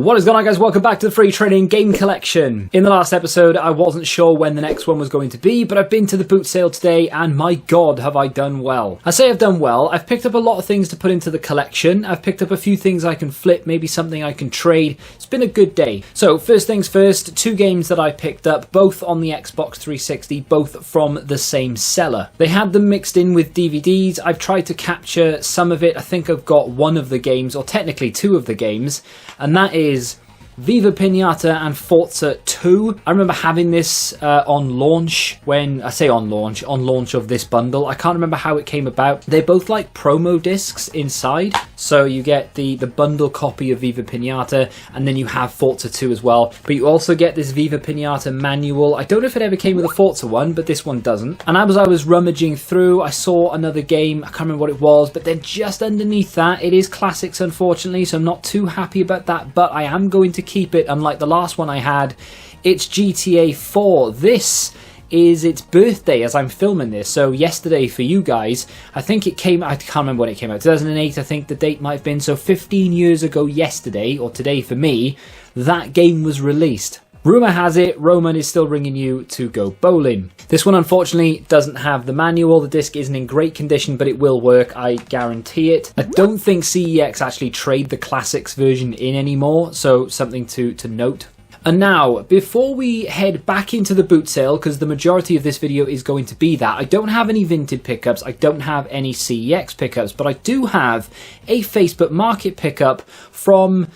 What is going on, guys? Welcome back to the Free Training Game Collection. In the last episode, I wasn't sure when the next one was going to be, but I've been to the boot sale today, and my god, have I done well. I say I've done well. I've picked up a lot of things to put into the collection. I've picked up a few things I can flip, maybe something I can trade. It's been a good day. So, first things first, 2 games that I picked up, both on the Xbox 360, both from the same seller. They had them mixed in with DVDs. I've tried to capture some of it. I think I've got one of the games, or technically 2 of the games, and that is Viva Pinata and Forza 2. I remember having this on launch, when I say on launch of this bundle. I can't remember how it came about. They're both like promo discs inside. So you get the bundle copy of Viva Pinata, and then you have Forza 2 as well. But you also get this Viva Pinata manual. I don't know if it ever came with a Forza one, but this one doesn't. And as I was rummaging through, I saw another game. I can't remember what it was, but then just underneath that, it is classics, unfortunately, so I'm not too happy about that, but I am going to keep it. Unlike the last one I had, it's GTA 4. This is its birthday as I'm filming this, so yesterday for you guys, I think it came, I can't remember when it came out, 2008 I think the date might have been, so 15 years ago yesterday, or today for me, that game was released. Rumour has it, Roman is still ringing you to go bowling. This one unfortunately doesn't have the manual. The disc isn't in great condition, but it will work, I guarantee it. I don't think CEX actually trade the classics version in anymore, so something to note. And now, before we head back into the boot sale, because the majority of this video is going to be that, I don't have any Vinted pickups, I don't have any CEX pickups, but I do have a Facebook Market pickup from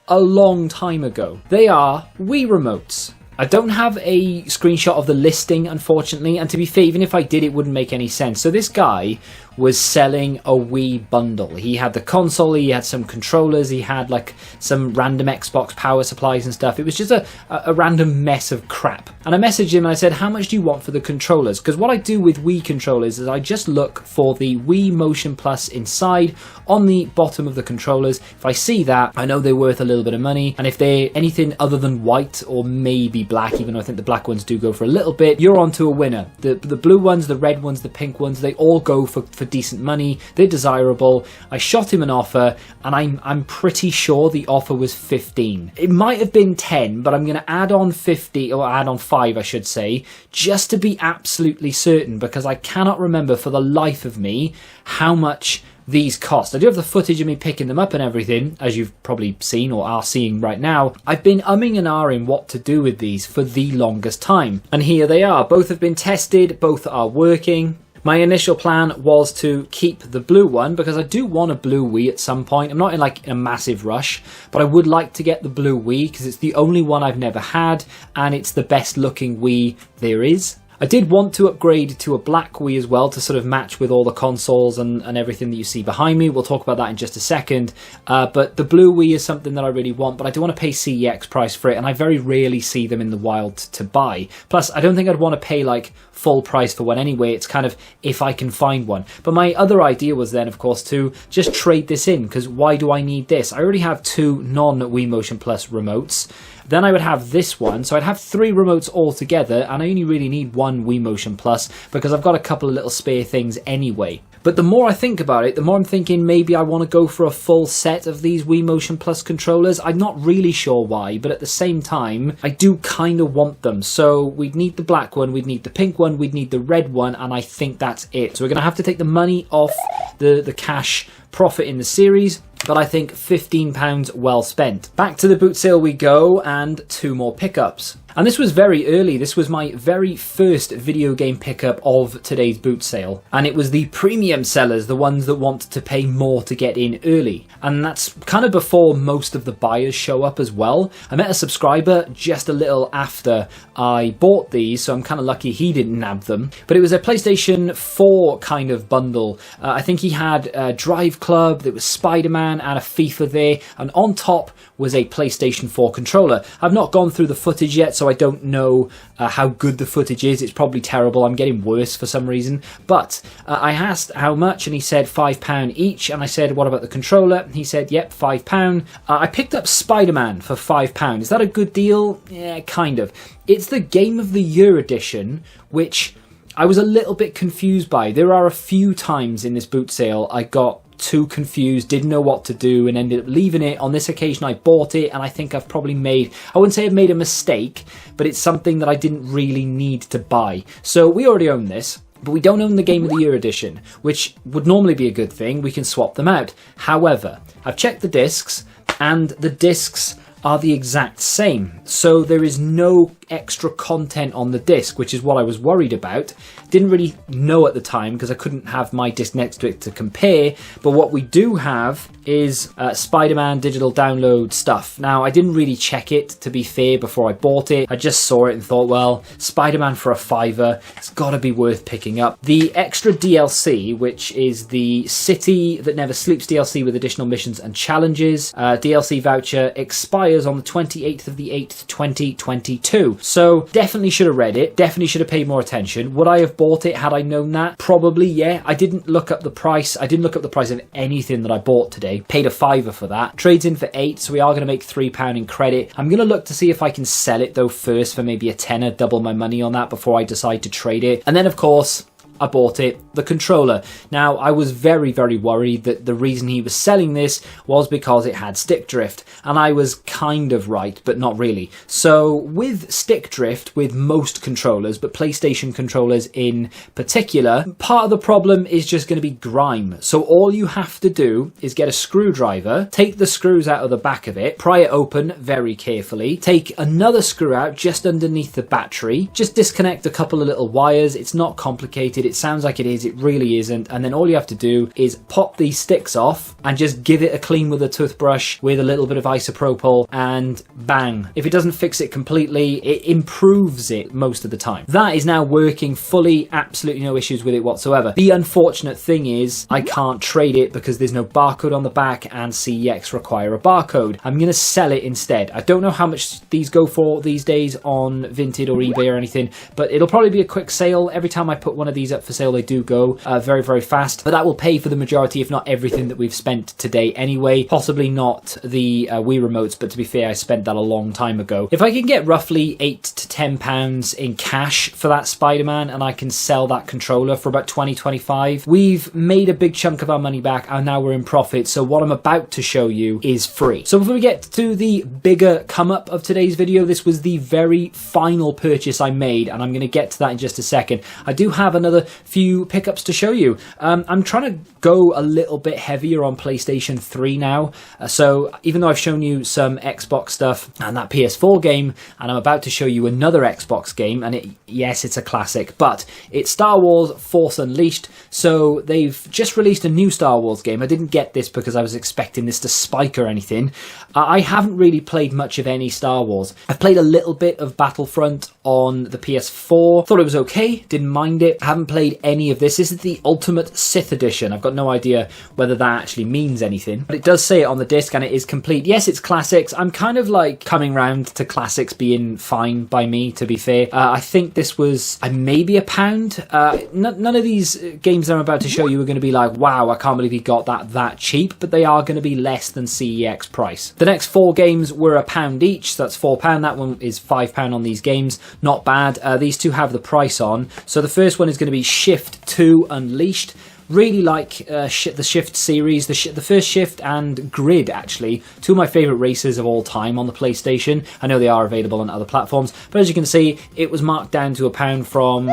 a long time ago. They are Wii remotes. I don't have a screenshot of the listing, unfortunately, and to be fair, even if I did, it wouldn't make any sense. So this guy was selling a Wii bundle. He had the console, he had some controllers, he had like some random Xbox power supplies and stuff. It was just a random mess of crap. And I messaged him and I said, how much do you want for the controllers? Because what I do with Wii controllers is I just look for the Wii Motion Plus inside on the bottom of the controllers. If I see that, I know they're worth a little bit of money. And if they're anything other than white or maybe black, even though I think the black ones do go for a little bit, you're onto a winner. The blue ones, the red ones, the pink ones, they all go for decent money. They're desirable. I shot him an offer, and I'm pretty sure the offer was 15. It might have been 10, but I'm going to add on 50, or add on 5 I should say, just to be absolutely certain, because I cannot remember for the life of me how much these cost. I do have the footage of me picking them up and everything, as you've probably seen or are seeing right now. I've been umming and ahhing what to do with these for the longest time. And here they are. Both have been tested, both are working. My initial plan was to keep the blue one because I do want a blue Wii at some point. I'm not in like a massive rush, but I would like to get the blue Wii because it's the only one I've never had and it's the best looking Wii there is. I did want to upgrade to a black Wii as well to sort of match with all the consoles and everything that you see behind me. We'll talk about that in just a second. But the blue Wii is something that I really want, but I do want to pay CEX price for it, and I very rarely see them in the wild to buy. Plus, I don't think I'd want to pay like full price for one anyway. It's kind of if I can find one. But my other idea was then, of course, to just trade this in, because why do I need this? I already have 2 non-Wii Motion Plus remotes. Then I would have this one, so I'd have 3 remotes altogether, and I only really need 1 Wii Motion Plus because I've got a couple of little spare things anyway. But the more I think about it, the more I'm thinking maybe I want to go for a full set of these Wii Motion Plus controllers. I'm not really sure why, but at the same time, I do kind of want them. So we'd need the black one, we'd need the pink one, we'd need the red one, and I think that's it. So we're going to have to take the money off the cash profit in the series, but I think £15 well spent. Back to the boot sale we go, and 2 more pickups. And this was very early. This was my very first video game pickup of today's boot sale. And it was the premium sellers, the ones that want to pay more to get in early. And that's kind of before most of the buyers show up as well. I met a subscriber just a little after I bought these, so I'm kind of lucky he didn't nab them. But it was a PlayStation 4 kind of bundle. I think he had Drive Club, there was Spider-Man and a FIFA there. And on top was a PlayStation 4 controller. I've not gone through the footage yet, so I don't know how good the footage is. It's probably terrible. I'm getting worse for some reason. But I asked how much, and he said £5 each. And I said, what about the controller? He said, yep, £5. I picked up Spider-Man for £5. Is that a good deal? Yeah, kind of. It's the Game of the Year edition, which I was a little bit confused by. There are a few times in this boot sale I got too confused, didn't know what to do, and ended up leaving it. On this occasion, I bought it, and I think I've probably made, I wouldn't say I've made a mistake, but it's something that I didn't really need to buy. So we already own this, but we don't own the Game of the Year edition, which would normally be a good thing. We can swap them out. However, I've checked the discs, and the discs are the exact same. So there is no extra content on the disc, which is what I was worried about. Didn't really know at the time because I couldn't have my disc next to it to compare. But what we do have is Spider-Man digital download stuff. Now, I didn't really check it, to be fair, before I bought it. I just saw it and thought, well, Spider-Man for $5, it's got to be worth picking up. The extra DLC, which is the City That Never Sleeps DLC with additional missions and challenges, DLC voucher expires on the 28th of the 8th, 2022. So definitely should have read it, definitely should have paid more attention. Would I have bought it had I known that? Probably, yeah. I didn't look up the price. I didn't look up the price of anything that I bought today. Paid a $5 for that. Trades in for $8, so we are going to make £3 in credit. I'm going to look to see if I can sell it though first for maybe a tenner, double my money on that before I decide to trade it. And then of course, I bought it, the controller. Now, I was very, very worried that the reason he was selling this was because it had stick drift, and I was kind of right, but not really. So with stick drift, with most controllers, but PlayStation controllers in particular, part of the problem is just going to be grime. So all you have to do is get a screwdriver, take the screws out of the back of it, pry it open very carefully, take another screw out just underneath the battery, just disconnect a couple of little wires. It's not complicated. It sounds like it is, it really isn't. And then all you have to do is pop these sticks off and just give it a clean with a toothbrush with a little bit of isopropyl, and bang. If it doesn't fix it completely, it improves it most of the time. That is now working fully, absolutely no issues with it whatsoever. The unfortunate thing is I can't trade it because there's no barcode on the back, and CEX require a barcode. I'm going to sell it instead. I don't know how much these go for these days on Vinted or eBay or anything, but it'll probably be a quick sale. Every time I put one of these up for sale, they do go very, very fast, but that will pay for the majority, if not everything, that we've spent today anyway. Possibly not the Wii remotes, but to be fair, I spent that a long time ago. If I can get roughly £8 to £10 in cash for that Spider-Man, and I can sell that controller for about 20-25, we've made a big chunk of our money back, and now we're in profit. So what I'm about to show you is free. So before we get to the bigger come up of today's video, this was the very final purchase I made, and I'm going to get to that in just a second. I do have another few pickups to show you. I'm trying to go a little bit heavier on PlayStation 3 now. So even though I've shown you some Xbox stuff and that PS4 game, and I'm about to show you another Xbox game, and yes, it's a classic, but it's Star Wars Force Unleashed. So they've just released a new Star Wars game. I didn't get this because I was expecting this to spike or anything. I haven't really played much of any Star Wars. I've played a little bit of Battlefront on the PS4. Thought it was okay, didn't mind it. I haven't played any of this. This is the Ultimate Sith Edition. I've got no idea whether that actually means anything, but it does say it on the disc, and it is complete. Yes, it's classics. I'm kind of like coming round to classics being fine by me, to be fair. I think this was maybe £1. None of these games that I'm about to show you are going to be like, wow, I can't believe you got that cheap, but they are going to be less than CEX price. The next 4 games were £1 each, so that's £4. That one is £5 on these games. Not bad. These two have the price on. So the first one is going to be Shift 2 Unleashed. Really like the Shift series, the first Shift and Grid, actually. Two of my favourite races of all time on the PlayStation. I know they are available on other platforms, but as you can see, it was marked down to £1 from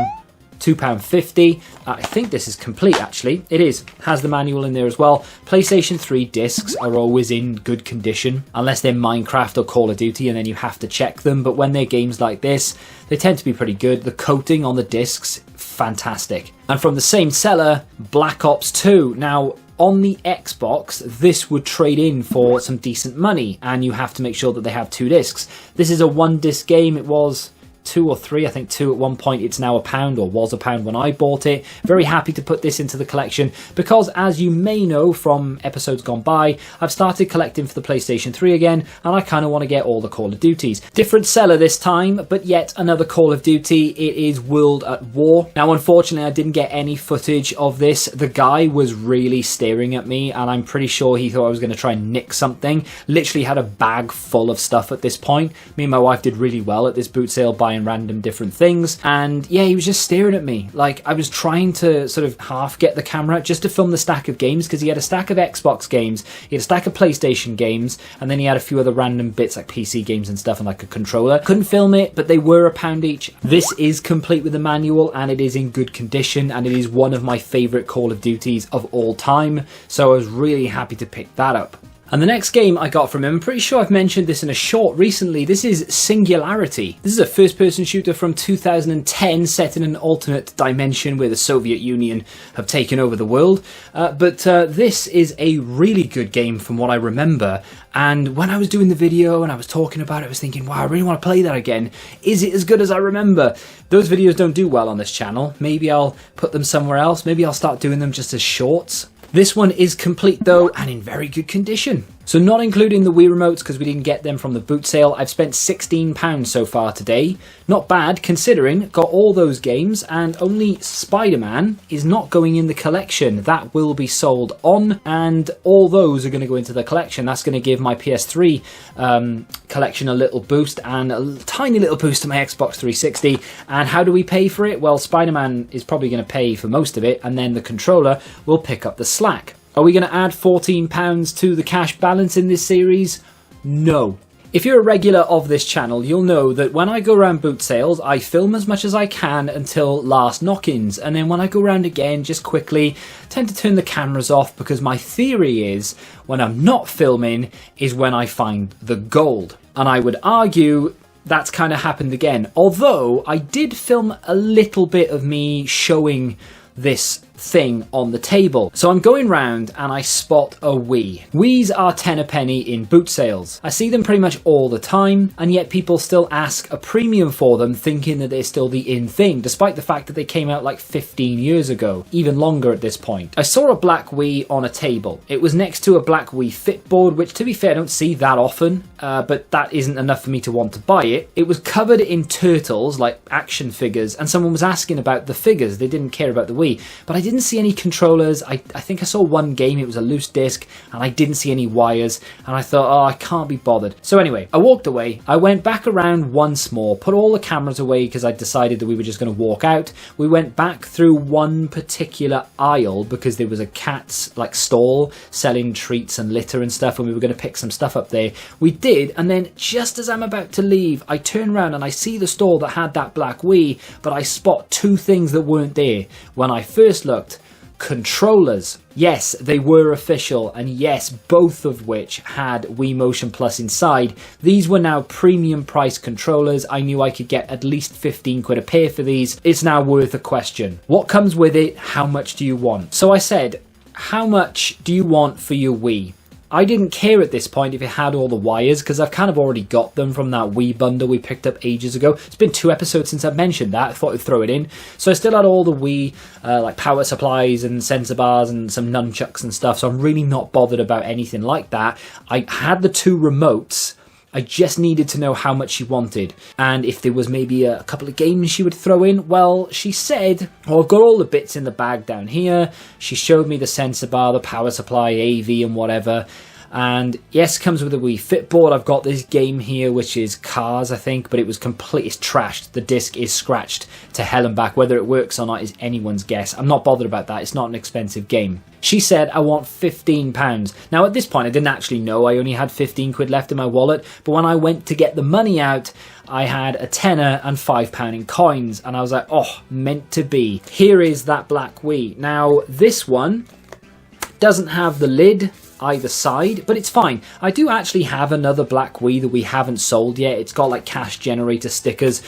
£2.50. I think this is complete, actually. It is. Has the manual in there as well. PlayStation 3 discs are always in good condition, unless they're Minecraft or Call of Duty, and then you have to check them. But when they're games like this, they tend to be pretty good. The coating on the discs, fantastic. And from the same seller, Black Ops 2. Now, on the Xbox, this would trade in for some decent money, and you have to make sure that they have 2 discs. This is a 1-disc game. It was 2 or 3, I think 2 at one point. It's now £1, or was £1 when I bought it. Very happy to put this into the collection because, as you may know from episodes gone by, I've started collecting for the PlayStation 3 again, and I kind of want to get all the Call of Duties. Different seller this time, but yet another Call of Duty. It is World at War. Now, unfortunately, I didn't get any footage of this. The guy was really staring at me, and I'm pretty sure he thought I was going to try and nick something. Literally had a bag full of stuff at this point. Me and my wife did really well at this boot sale buying trying random different things. And yeah, he was just staring at me. Like, I was trying to sort of half get the camera just to film the stack of games, because he had a stack of Xbox games, he had a stack of PlayStation games, and then he had a few other random bits like PC games and stuff and like a controller. Couldn't film it, but they were £1 each. This is complete with the manual, and it is in good condition, and it is one of my favourite Call of Duties of all time, so I was really happy to pick that up. And the next game I got from him, I'm pretty sure I've mentioned this in a short recently, this is Singularity. This is a first-person shooter from 2010 set in an alternate dimension where the Soviet Union have taken over the world. But this is a really good game from what I remember. And when I was doing the video and I was talking about it, I was thinking, wow, I really want to play that again. Is it as good as I remember? Those videos don't do well on this channel. Maybe I'll put them somewhere else. Maybe I'll start doing them just as shorts. This one is complete though, and in very good condition. So not including the Wii remotes, because we didn't get them from the boot sale, I've spent £16 so far today. Not bad, considering, got all those games, and only Spider-Man is not going in the collection. That will be sold on, and all those are going to go into the collection. That's going to give my PS3 collection a little boost, and a tiny little boost to my Xbox 360. And how do we pay for it? Well, Spider-Man is probably going to pay for most of it, and then the controller will pick up the slack. Are we going to add £14 to the cash balance in this series? No. If you're a regular of this channel, you'll know that when I go around boot sales, I film as much as I can until last knock-ins, and then when I go around again, just quickly tend to turn the cameras off, because my theory is when I'm not filming is when I find the gold. And I would argue that's kind of happened again, although I did film a little bit of me showing this thing on the table. So I'm going round and I spot a Wii. Wiis are 10 a penny in boot sales. I see them pretty much all the time, and yet people still ask a premium for them, thinking that they're still the in thing, despite the fact that they came out like 15 years ago, even longer at this point. I saw a black Wii on a table. It was next to a black Wii Fit board, which to be fair I don't see that often, but that isn't enough for me to want to buy it. It was covered in turtles, like action figures, and someone was asking about the figures. They didn't care about the Wii, but I didn't see any controllers. I think I saw one game, it was a loose disc, and I didn't see any wires, and I thought, oh, I can't be bothered. So anyway, I walked away. I went back around once more, put all the cameras away because I decided that we were just going to walk out. We went back through one particular aisle because there was a cat's like stall selling treats and litter and stuff, and we were going to pick some stuff up there. We did, and then just as I'm about to leave, I turn around and I see the stall that had that black Wii, but I spot two things that weren't there. When I first looked, controllers. Yes, they were official, and yes, both of which had Wii Motion Plus inside. These were now premium price controllers. I knew I could get at least 15 quid a pair for these. It's now worth a question. What comes with it? How much do you want? So I said, how much do you want for your Wii? I didn't care at this point if it had all the wires, because I've kind of already got them from that Wii bundle we picked up ages ago. It's been 2 episodes since I've mentioned that. I thought I'd throw it in. So I still had all the Wii, like power supplies and sensor bars and some nunchucks and stuff, so I'm really not bothered about anything like that. I had the 2 remotes. I just needed to know how much she wanted, and if there was maybe a couple of games she would throw in. Well, she said, oh, I've got all the bits in the bag down here. She showed me the sensor bar, the power supply, AV and whatever. And yes, comes with a Wii Fit board. I've got this game here, which is Cars, I think, but it was completely trashed. The disc is scratched to hell and back. Whether it works or not is anyone's guess. I'm not bothered about that. It's not an expensive game. She said, I want £15. Now, at this point, I didn't actually know. I only had 15 quid left in my wallet. But when I went to get the money out, I had a tenner and £5 in coins. And I was like, oh, meant to be. Here is that black Wii. Now, this one doesn't have the lid either side, but it's fine. I do actually have another black Wii that we haven't sold yet. It's got like cash generator stickers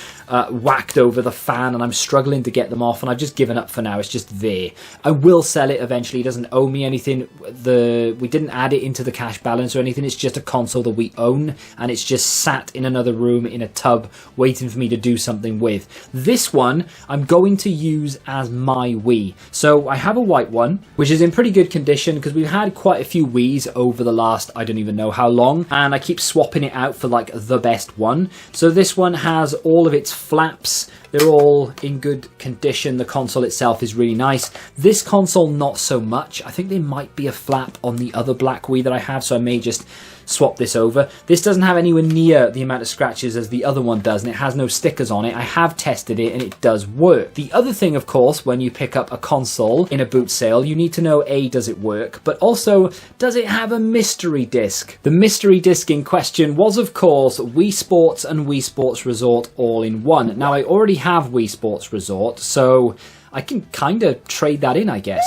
whacked over the fan, and I'm struggling to get them off, and I've just given up for now. It's just there. I will sell it eventually. It doesn't owe me anything. We didn't add it into the cash balance or anything. It's just a console that we own, and it's just sat in another room in a tub waiting for me to do something with. This one I'm going to use as my Wii. So I have a white one, which is in pretty good condition because we've had quite a few Wiis over the last, I don't even know how long, and I keep swapping it out for like the best one. So this one has all of its flaps. They're all in good condition. The console itself is really nice. This console, not so much. I think there might be a flap on the other black Wii that I have, so I may just swap this over. This doesn't have anywhere near the amount of scratches as the other one does, and it has no stickers on it. I have tested it and it does work. The other thing, of course, when you pick up a console in a boot sale, you need to know, A, does it work, but also, does it have a mystery disc? The mystery disc in question was, of course, Wii Sports and Wii Sports Resort all in one. Now, I already have Wii Sports Resort, so I can kind of trade that in, I guess.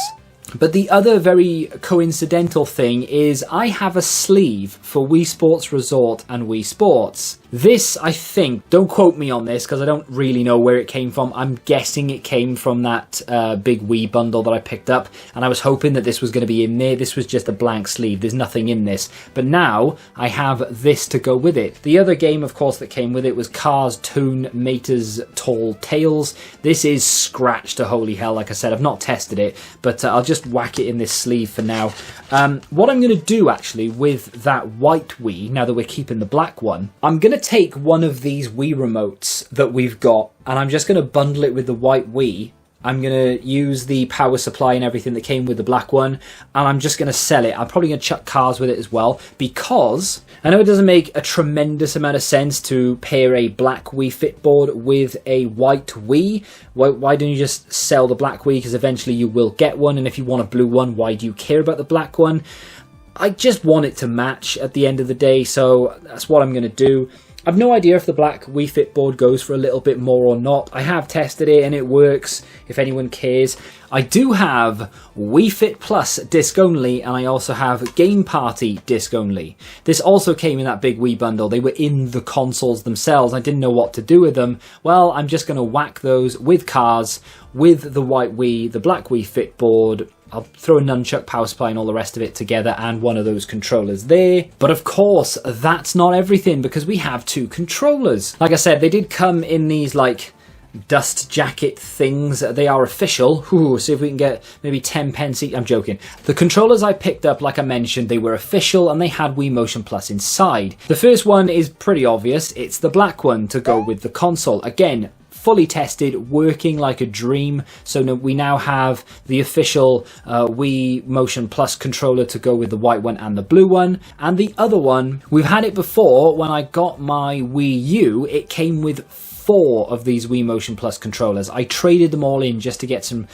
But the other very coincidental thing is I have a sleeve for Wii Sports Resort and Wii Sports. This, I think, don't quote me on this because I don't really know where it came from. I'm guessing it came from that big Wii bundle that I picked up, and I was hoping that this was going to be in there. This was just a blank sleeve. There's nothing in this. But now I have this to go with it. The other game, of course, that came with it was Cars Toon Mater's Tall Tales. This is scratched to holy hell. Like I said, I've not tested it, but I'll just whack it in this sleeve for now. What I'm going to do, actually, with that white Wii, now that we're keeping the black one, I'm going to take one of these Wii remotes that we've got, and I'm just going to bundle it with the white Wii. I'm going to use the power supply and everything that came with the black one, and I'm just going to sell it. I'm probably going to chuck cars with it as well, because I know it doesn't make a tremendous amount of sense to pair a black Wii Fit board with a white Wii. Why don't you just sell the black Wii, because eventually you will get one, and if you want a blue one, why do you care about the black one? I just want it to match at the end of the day, so that's what I'm going to do. I've no idea if the black Wii Fit board goes for a little bit more or not. I have tested it and it works, if anyone cares. I do have Wii Fit Plus disc only, and I also have Game Party disc only. This also came in that big Wii bundle. They were in the consoles themselves. I didn't know what to do with them. Well, I'm just going to whack those with cars, with the white Wii, the black Wii Fit board. I'll throw a nunchuck, power supply and all the rest of it together, and one of those controllers there. But of course, that's not everything, because we have two controllers. Like I said, they did come in these like dust jacket things. They are official. Ooh, see if we can get maybe 10 pence each. I'm joking. The controllers I picked up, like I mentioned, they were official and they had Wii Motion Plus inside. The first one is pretty obvious. It's the black one to go with the console. Again, fully tested, working like a dream. So we now have the official Wii Motion Plus controller to go with the white one and the blue one. And the other one, we've had it before. When I got my Wii U, it came with 4 of these Wii Motion Plus controllers. I traded them all in just to get some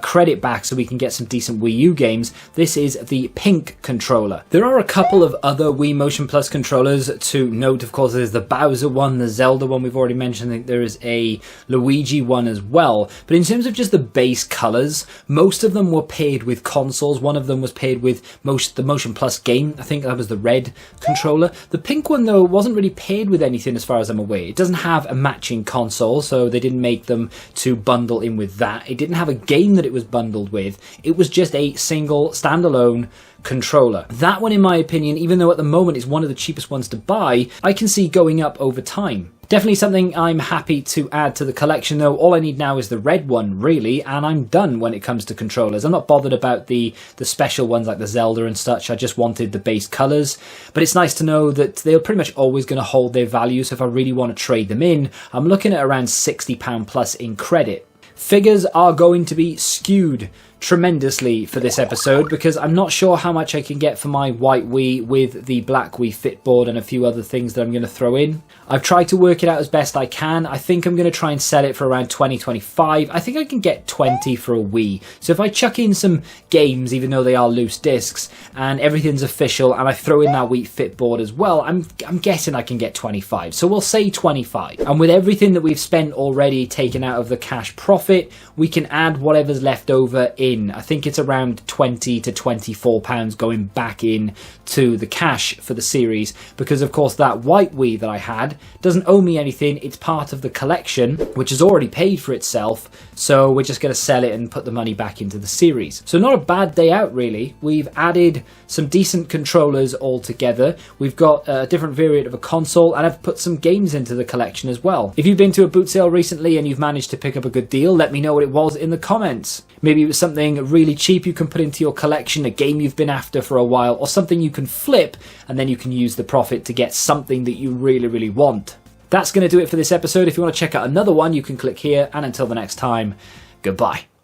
credit back so we can get some decent Wii U games. This is the pink controller. There are a couple of other Wii Motion Plus controllers to note. Of course, there's the Bowser one, the Zelda one we've already mentioned. I think there is a Luigi one as well. But in terms of just the base colors, most of them were paired with consoles. One of them was paired with the Motion Plus game. I think that was the red controller. The pink one, though, wasn't really paired with anything as far as I'm aware. It doesn't have a matching console, so they didn't make them to bundle in with that. It didn't have a game that it was bundled with. It was just a single standalone controller. That one, in my opinion, even though at the moment it's one of the cheapest ones to buy, I can see going up over time. Definitely something I'm happy to add to the collection, though. All I need now is the red one, really, and I'm done when it comes to controllers. I'm not bothered about the special ones like the Zelda and such. I just wanted the base colours. But it's nice to know that they're pretty much always going to hold their value, so if I really want to trade them in, I'm looking at around £60 plus in credit. Figures are going to be skewed tremendously for this episode because I'm not sure how much I can get for my white Wii with the black Wii Fit board and a few other things that I'm going to throw in. I've tried to work it out as best I can. I think I'm going to try and sell it for around 20, 25. I think I can get 20 for a Wii. So if I chuck in some games, even though they are loose discs, and everything's official, and I throw in that Wii Fit board as well, I'm guessing I can get 25. So we'll say 25. And with everything that we've spent already taken out of the cash profit, we can add whatever's left over in. I think it's around 20 to 24 pounds going back in to the cash for the series, because of course that white Wii that I had doesn't owe me anything. It's part of the collection, which has already paid for itself, so we're just going to sell it and put the money back into the series. So not a bad day out, really. We've added some decent controllers all together. We've got a different variant of a console, and I've put some games into the collection as well. If you've been to a boot sale recently and you've managed to pick up a good deal, let me know what it was in the comments. Maybe it was something really cheap you can put into your collection, a game you've been after for a while, or something you can flip and then you can use the profit to get something that you really, really want. That's going to do it for this episode. If you want to check out another one, you can click here, and until the next time, goodbye.